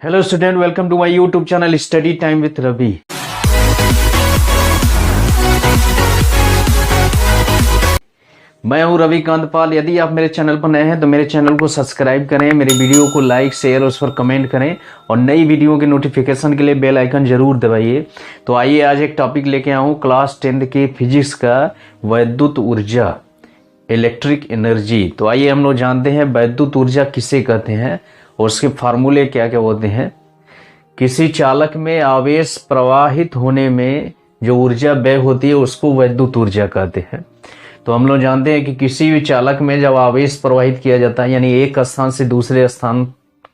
Hello student, welcome to my YouTube channel study time with Ravi. मैं हूं रवि कांतपाल। यदि आप मेरे चैनल पर नए हैं तो मेरे चैनल को सब्सक्राइब करें, मेरे वीडियो को लाइक शेयर उस पर कमेंट करें और नई वीडियो के नोटिफिकेशन के लिए बेल आइकन जरूर दबाइए। तो आइए आज एक टॉपिक लेके आऊँ क्लास 10 के फिजिक्स का, वैद्युत ऊर्जा, इलेक्ट्रिक एनर्जी। तो आइए हम लोग जानते हैं वैद्युत ऊर्जा किसे कहते हैं और उसके फार्मूले क्या क्या होते हैं। किसी चालक में आवेश प्रवाहित होने में जो ऊर्जा व्यय होती है उसको वैद्युत ऊर्जा कहते हैं। तो हम लोग जानते हैं कि किसी भी चालक में जब आवेश प्रवाहित किया जाता है, यानी एक स्थान से दूसरे स्थान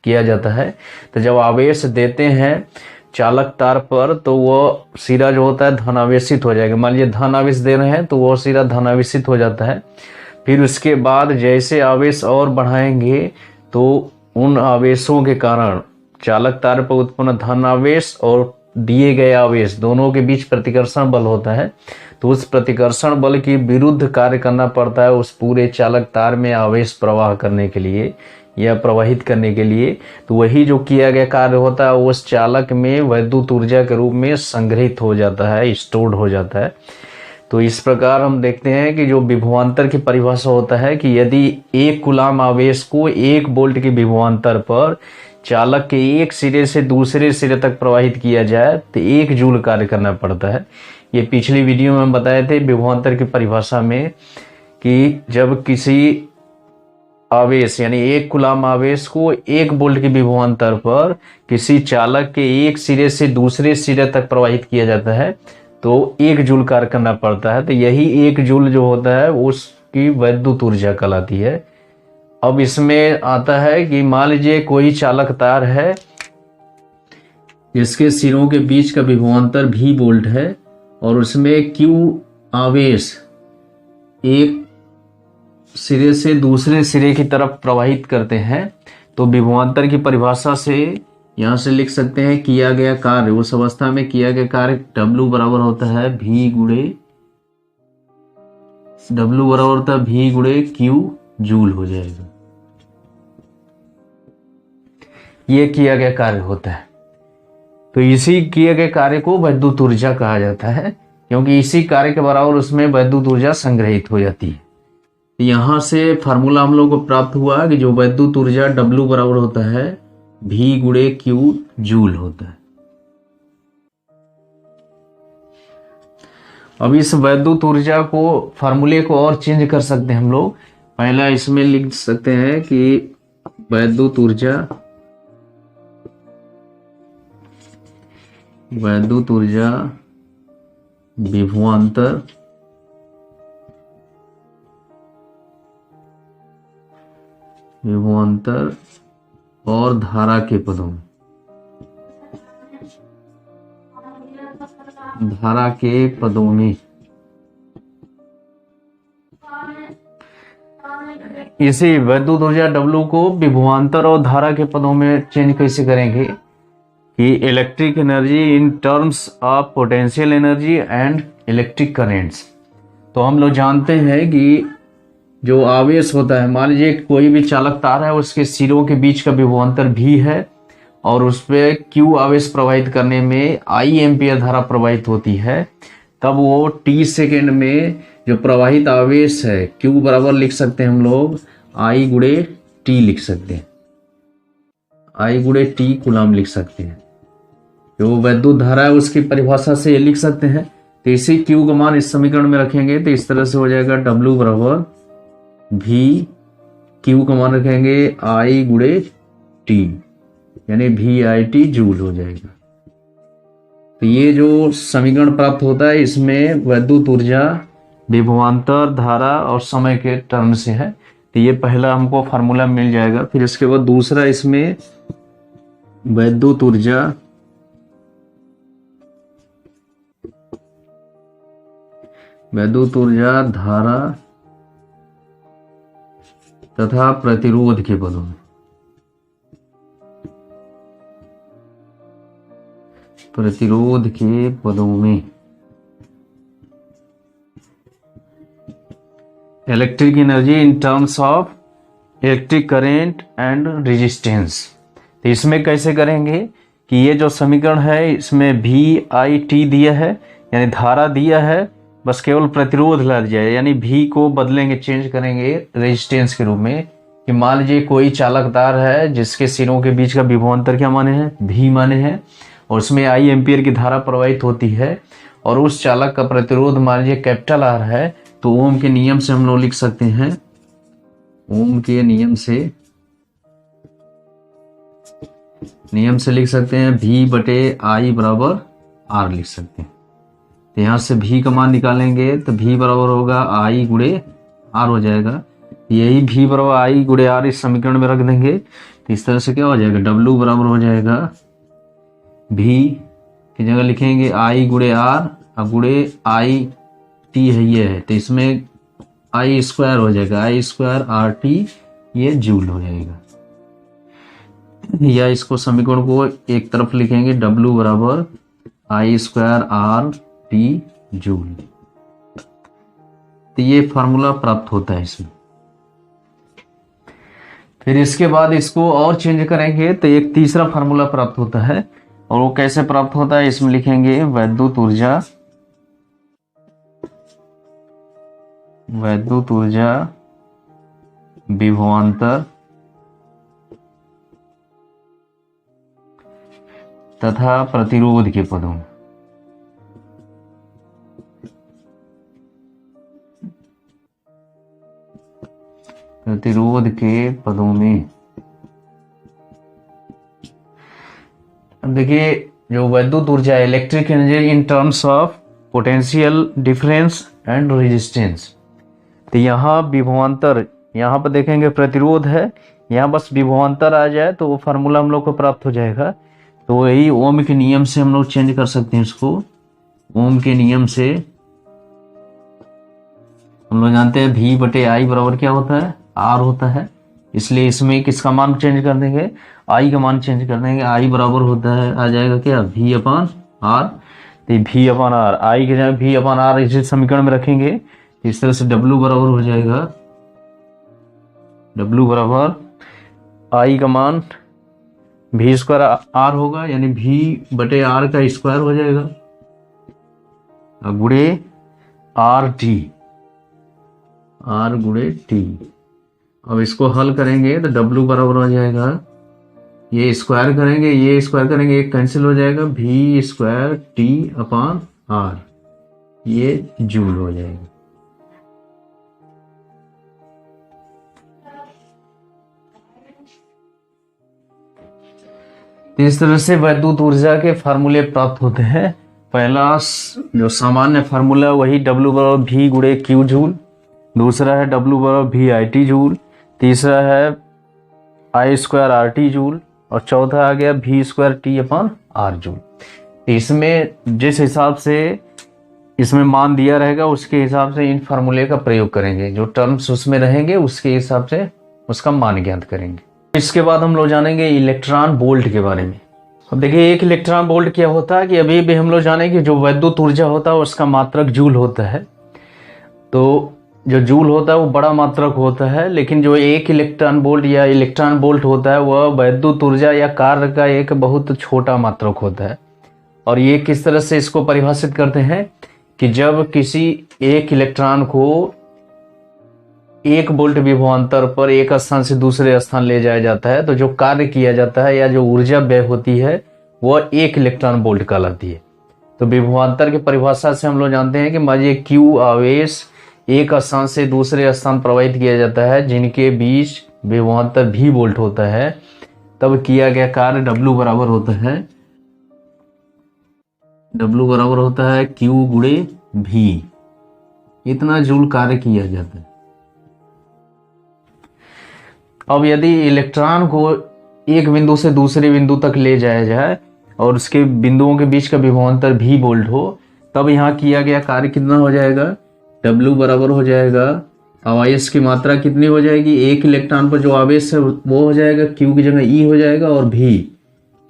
किया जाता है, तो जब आवेश देते हैं चालक तार पर तो वो सिरा जो होता है धनावेशित हो जाएगा। मान लीजिए धन आवेश दे रहे हैं तो वो सिरा धनावेशित हो जाता है। फिर उसके बाद जैसे आवेश और बढ़ाएंगे तो उन आवेशों के कारण चालक तार पर उत्पन्न धन आवेश और दिए गए आवेश दोनों के बीच प्रतिकर्षण बल होता है। तो उस प्रतिकर्षण बल के विरुद्ध कार्य करना पड़ता है उस पूरे चालक तार में आवेश प्रवाह करने के लिए या प्रवाहित करने के लिए। तो वही जो किया गया कार्य होता है उस चालक में वैद्युत ऊर्जा के रूप में संग्रहित हो जाता है, स्टोर्ड हो जाता है। तो इस प्रकार हम देखते हैं कि जो विभवांतर की परिभाषा होता है कि यदि एक कूलाम आवेश को 1 वोल्ट के विभवांतर पर चालक के एक सिरे से दूसरे सिरे तक प्रवाहित किया जाए तो 1 जूल कार्य करना पड़ता है। ये पिछली वीडियो में हम बताए थे विभवांतर की परिभाषा में कि जब किसी आवेश यानी 1 कूलाम आवेश को 1 वोल्ट के विभवांतर पर किसी चालक के एक सिरे से दूसरे सिरे तक प्रवाहित किया जाता है तो 1 जूल कार्य करना पड़ता है। तो यही 1 जूल जो होता है उसकी वैद्युत ऊर्जा कहलाती है। अब इसमें आता है कि मान लीजिए कोई चालक तार है जिसके सिरों के बीच का विभवांतर v वोल्ट है और उसमें Q आवेश एक सिरे से दूसरे सिरे की तरफ प्रवाहित करते हैं। तो विभवांतर की परिभाषा से यहाँ से लिख सकते हैं किया गया कार्य, उस अवस्था में किया गया कार्य W बराबर होता है V गुणे Q जूल हो जाएगा। ये किया गया कार्य होता है। तो इसी किए गए कार्य को वैद्युत ऊर्जा कहा जाता है क्योंकि इसी कार्य के बराबर उसमें वैद्युत ऊर्जा संग्रहित हो जाती है। यहाँ से फार्मूला हम लोग को प्राप्त हुआ कि जो वैद्युत ऊर्जा W बराबर होता है V गुणे Q जूल होता है। अब इस वैद्युत ऊर्जा को फार्मूले को और चेंज कर सकते हैं हम लोग। पहला इसमें लिख सकते हैं कि वैद्युत ऊर्जा विभवांतर और धारा के पदों में इसी वैद्युत ऊर्जा W को विभवांतर और धारा के पदों में चेंज कैसे करेंगे कि electric energy in terms of potential energy and electric currents. तो हम लोग जानते हैं कि जो आवेश होता है, मान लीजिए कोई भी चालक तार है उसके सिरों के बीच का विभवांतर V है और उस पर Q आवेश प्रवाहित करने में I एम्पियर धारा प्रवाहित होती है। तब वो t सेकेंड में जो प्रवाहित आवेश है Q बराबर लिख सकते हैं हम लोग I गुणे T लिख सकते हैं, I गुणे T कूलाम लिख सकते हैं। जो वैद्युत धारा है उसकी परिभाषा से ये लिख सकते हैं। तो इसी Q का मान इस समीकरण में रखेंगे तो इस तरह से हो जाएगा W बराबर V, Q का मान रखेंगे I गुणे T यानी VIT जूल हो जाएगा। तो ये जो समीकरण प्राप्त होता है इसमें वैद्युत ऊर्जा विभवांतर, धारा और समय के टर्म से है। तो ये पहला हमको फार्मूला मिल जाएगा। फिर इसके बाद दूसरा इसमें वैद्युत ऊर्जा धारा तथा प्रतिरोध के पदों में electric energy in terms of electric current and resistance. तो इसमें कैसे करेंगे कि ये जो समीकरण है इसमें VIT दिया है यानी धारा दिया है, बस केवल प्रतिरोध लग जाए, यानी V को बदलेंगे, चेंज करेंगे रेजिस्टेंस के रूप में। कि मान लीजिए कोई चालक तार है जिसके सिरों के बीच का विभवांतर क्या माने हैं, V माने हैं, और उसमें I एम्पियर की धारा प्रवाहित होती है, और उस चालक का प्रतिरोध मान लीजिए कैपिटल R है, तो ओम के नियम से हम लोग लिख सकते हैं, ओम के नियम से लिख सकते हैं V/I बराबर R लिख सकते हैं। तो यहाँ से V का मान निकालेंगे तो V बराबर होगा I गुणे R हो जाएगा। यही V बराबर I गुणे R इस समीकरण में रख देंगे, तो इस तरह से क्या हो जाएगा, W बराबर हो जाएगा V की जगह लिखेंगे I गुणे R और गुणे IT है ये है, तो इसमें I स्क्वायर हो जाएगा, I स्क्वायर RT, ये जूल हो जाएगा। या इसको समीकरण को एक तरफ लिखेंगे, W बराबर I स्क्वायर RT जूल। तो ये फार्मूला प्राप्त होता है इसमें। फिर इसके बाद इसको और चेंज करेंगे तो एक तीसरा फार्मूला प्राप्त होता है, और वो कैसे प्राप्त होता है, इसमें लिखेंगे वैद्युत ऊर्जा विभवांतर तथा प्रतिरोध के पदों में। अब देखिए जो वैद्युत ऊर्जा है, electric energy in terms of potential difference and resistance. तो यहाँ विभवांतर, यहाँ पर देखेंगे प्रतिरोध है, यहाँ बस विभवांतर आ जाए तो वो फार्मूला हम लोग को प्राप्त हो जाएगा। तो वही ओम के नियम से हम लोग चेंज कर सकते हैं इसको। ओम के नियम से हम लोग जानते हैं V/I बराबर क्या होता है, R होता है, इसलिए इसमें किसका मान चेंज कर देंगे, I का मान चेंज कर देंगे। I बराबर होता है, आ जाएगा क्या, V/R। तो V/R, I के जगह V/R इसी समीकरण में रखेंगे, इस तरह से W बराबर हो जाएगा, W बराबर I का मान V स्क्वायर R होगा, यानी V/R का स्क्वायर हो जाएगा, गुणे RT, R गुणे T। अब इसको हल करेंगे तो W बराबर हो जाएगा, ये स्क्वायर करेंगे, ये स्क्वायर करेंगे, एक कैंसिल हो जाएगा, V स्क्वायर T/R, ये जूल हो जाएगा। इस तरह से वैद्युत ऊर्जा के फार्मूले प्राप्त होते हैं। पहला जो सामान्य फार्मूला वही W बराबर V गुणे Q जूल, दूसरा है W बराबर VIT जूल, तीसरा है I स्क्वायर RT जूल, और चौथा आ गया V स्क्वायर T/R जूल। इसमें जिस हिसाब से इसमें मान दिया रहेगा उसके हिसाब से इन फार्मूले का प्रयोग करेंगे, जो टर्म्स उसमें रहेंगे उसके हिसाब से उसका मान ज्ञात करेंगे। इसके बाद हम लोग जानेंगे इलेक्ट्रॉन वोल्ट के बारे में। अब देखिए एक इलेक्ट्रॉन वोल्ट क्या होता है, कि अभी भी हम लोग जाने कि जो वैद्युत ऊर्जा होता है उसका मात्रक जूल होता है। तो जो जूल होता है वो बड़ा मात्रक होता है, लेकिन जो एक इलेक्ट्रॉन वोल्ट या इलेक्ट्रॉन वोल्ट होता है वह वैद्युत ऊर्जा या कार्य का एक बहुत छोटा मात्रक होता है। और ये किस तरह से इसको परिभाषित करते हैं कि जब किसी एक इलेक्ट्रॉन को 1 वोल्ट विभवांतर पर एक स्थान से दूसरे स्थान ले जाया जाता है, तो जो कार्य किया जाता है या जो ऊर्जा व्यय होती है वह 1 इलेक्ट्रॉन वोल्ट कहलाती है। तो विभवांतर की परिभाषा से हम लोग जानते हैं कि मान लीजिए Q आवेश एक स्थान से दूसरे स्थान प्रवाहित किया जाता है जिनके बीच विभवांतर V वोल्ट होता है, तब किया गया कार्य W बराबर होता है Q गुणे V, इतना जूल कार्य किया जाता है। अब यदि इलेक्ट्रॉन को एक बिंदु से दूसरे बिंदु तक ले जाया जाए और उसके बिंदुओं के बीच का विभवांतर V वोल्ट हो, तब यहाँ किया गया कार्य कितना हो जाएगा, W बराबर हो जाएगा, आवेश की मात्रा कितनी हो जाएगी, एक इलेक्ट्रॉन पर जो आवेश है वो हो जाएगा, Q की जगह E हो जाएगा, और V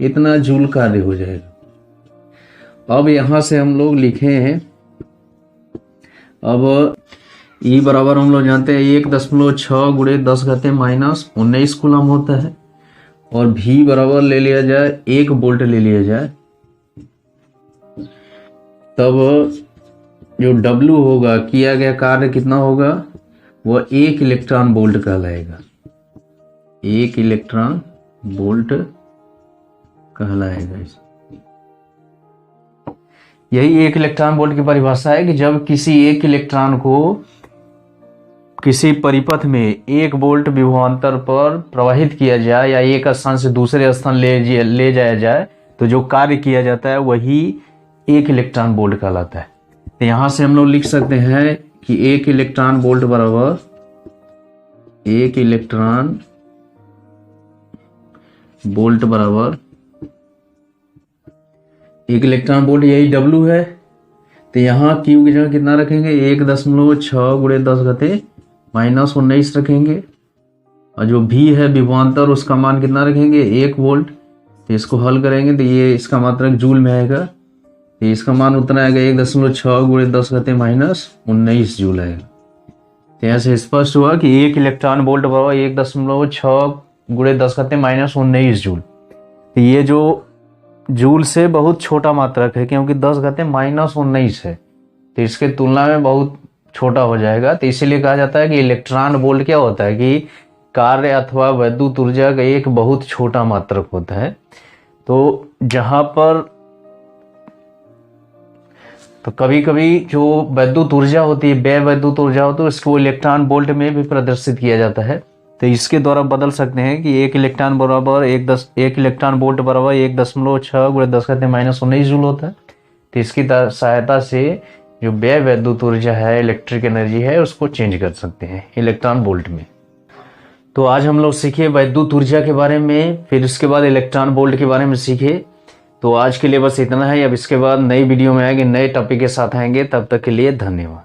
इतना जूल कार्य हो जाएगा। अब यहाँ से हम लोग लिखे हैं, अब E बराबर हम लोग जानते हैं 1.6 × 10⁻⁻⁹ कूलम होता है, और V बराबर ले लिया जाए 1 वोल्ट ले लिया जाए, तब जो W होगा, किया गया कार्य कितना होगा, वह 1 इलेक्ट्रॉन वोल्ट कहलाएगा। 1 इलेक्ट्रॉन वोल्ट कहलाएगा। यही 1 इलेक्ट्रॉन वोल्ट की परिभाषा है कि जब किसी एक इलेक्ट्रॉन को किसी परिपथ में 1 वोल्ट विभवांतर पर प्रवाहित किया जाए या एक स्थान से दूसरे स्थान ले जाया जाए, तो जो कार्य किया जाता है वही 1 इलेक्ट्रॉन वोल्ट कहलाता है। तो यहाँ से हम लोग लिख सकते हैं कि 1 इलेक्ट्रॉन वोल्ट बराबर 1 इलेक्ट्रॉन वोल्ट बराबर 1 इलेक्ट्रॉन वोल्ट, यही W है। तो यहाँ Q की जगह कितना रखेंगे, 1.6 × 10⁻⁻19 रखेंगे। और जो V है विभवांतर, उसका मान कितना रखेंगे, 1 वोल्ट। तो इसको हल करेंगे तो ये इसका मात्रक जूल में आएगा। तो इसका मान उतना आएगा 1.6 × 10⁻19 जूल आएगा। तो यहाँ से स्पष्ट हुआ कि 1 इलेक्ट्रॉन वोल्ट बराबर 1.6 × 10⁻19 जूल। तो ये जो जूल से बहुत छोटा मात्रक है, क्योंकि 10⁻19 है, तो इसके तुलना में बहुत छोटा हो जाएगा। तो इसीलिए कहा जाता है कि इलेक्ट्रॉन वोल्ट क्या होता है कि कार्य अथवा वैद्युत ऊर्जा का एक बहुत छोटा मात्रक होता है। तो जहाँ पर तो कभी कभी जो वैद्युत ऊर्जा होती है, व्यय वैद्युत ऊर्जा होती है, उसको इलेक्ट्रॉन वोल्ट में भी प्रदर्शित किया जाता है। तो इसके द्वारा बदल सकते हैं कि 1 इलेक्ट्रॉन बराबर 1 इलेक्ट्रॉन वोल्ट बराबर 1.6 × 10⁻19 जूल होता है। तो इसकी सहायता से जो व्यय वैद्युत ऊर्जा है, इलेक्ट्रिक एनर्जी है, उसको चेंज कर सकते हैं इलेक्ट्रॉन वोल्ट में। तो आज हम लोग सीखे वैद्युत ऊर्जा के बारे में, फिर उसके बाद इलेक्ट्रॉन वोल्ट के बारे में सीखे। तो आज के लिए बस इतना है। अब इसके बाद नई वीडियो में आएंगे, नए टॉपिक के साथ आएंगे। तब तक के लिए धन्यवाद।